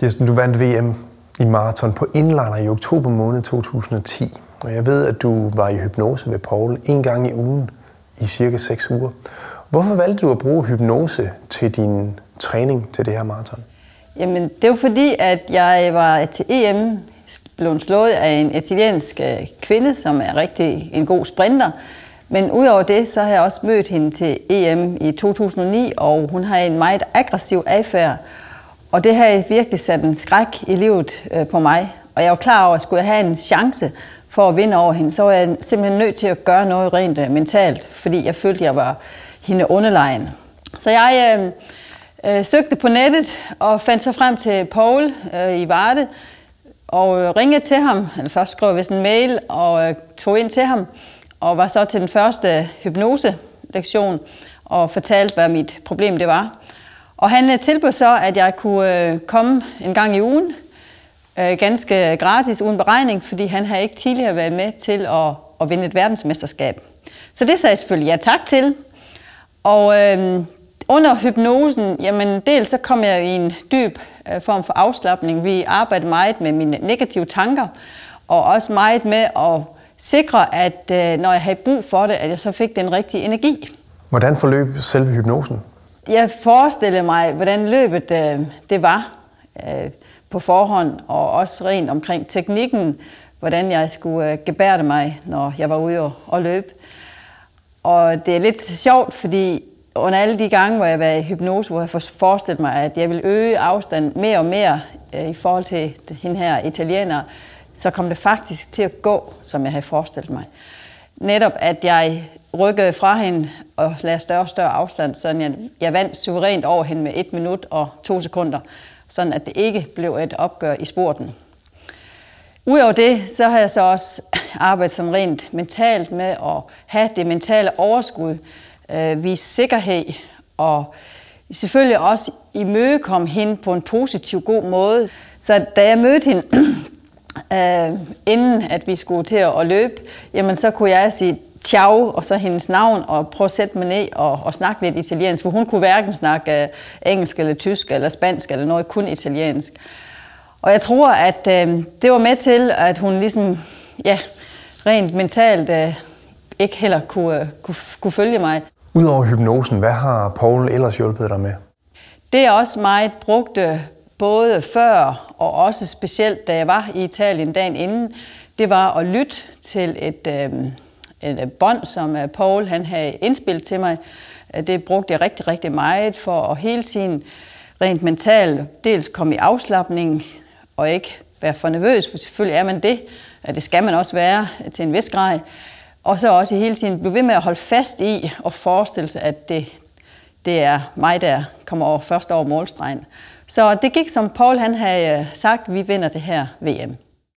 Kirsten, du vandt VM i maraton på Inliner i oktober måned 2010. Og jeg ved, at du var i hypnose ved Poul en gang i ugen i cirka 6 uger. Hvorfor valgte du at bruge hypnose til din træning til det her maraton? Jamen, det var fordi, at jeg var til EM blevet slået af en italiensk kvinde, som er rigtig en god sprinter. Men udover det, så har jeg også mødt hende til EM i 2009, og hun har en meget aggressiv adfærd. Og det har virkelig sat en skræk i livet på mig. Og jeg var klar over, at skulle jeg have en chance for at vinde over hende, så var jeg simpelthen nødt til at gøre noget rent mentalt, fordi jeg følte, at jeg var hende underlegen. Så jeg søgte på nettet og fandt så frem til Poul i Varde, og ringede til ham, eller først skrev jeg en mail og tog ind til ham, og var så til den første hypnose-lektion og fortalte, hvad mit problem det var. Og han tilbød så, at jeg kunne komme en gang i ugen, ganske gratis, uden beregning, fordi han havde ikke tidligere været med til at vinde et verdensmesterskab. Så det sagde jeg selvfølgelig ja tak til. Og under hypnosen, jamen dels så kom jeg i en dyb form for afslapning. Vi arbejdede meget med mine negative tanker, og også meget med at sikre, at når jeg havde brug for det, at jeg så fik den rigtige energi. Hvordan forløb selve hypnosen? Jeg forestillede mig, hvordan løbet det var på forhånd, og også rent omkring teknikken, hvordan jeg skulle gebærde mig, når jeg var ude og løbe. Og det er lidt sjovt, fordi under alle de gange, hvor jeg var i hypnose, hvor jeg forestillede mig, at jeg ville øge afstanden mere og mere i forhold til hende her italiener, så kom det faktisk til at gå, som jeg havde forestillet mig. Netop at jeg rykkede fra hende og lagde større og større afstand, så jeg vandt suverænt over hende med 1 minut og 2 sekunder, sådan at det ikke blev et opgør i spurten. Udover det, så har jeg så også arbejdet som rent mentalt med at have det mentale overskud, vise sikkerhed og selvfølgelig også imødekomme hende på en positiv, god måde. Så da jeg mødte hende, inden at vi skulle til at løbe, jamen så kunne jeg sige ciao, og så hendes navn, og prøve at sætte mig ned og snakke lidt italiensk, for hun kunne hverken snakke engelsk eller tysk eller spansk eller noget, kun italiensk. Og jeg tror, at det var med til, at hun ligesom, ja, rent mentalt ikke heller kunne følge mig. Udover hypnosen, hvad har Poul ellers hjulpet dig med? Det er også meget brugt både før og også specielt, da jeg var i Italien dagen inden. Det var at lytte til et bånd, som Poul han havde indspillet til mig. Det brugte jeg rigtig, rigtig meget for at hele tiden rent mentalt dels komme i afslapning og ikke være for nervøs, for selvfølgelig er man det. Det skal man også være til en vis grad. Og så også hele tiden blive ved med at holde fast i og forestille sig, at det er mig, der kommer først over målstregen. Så det gik, som Poul han havde sagt, vi vinder det her VM.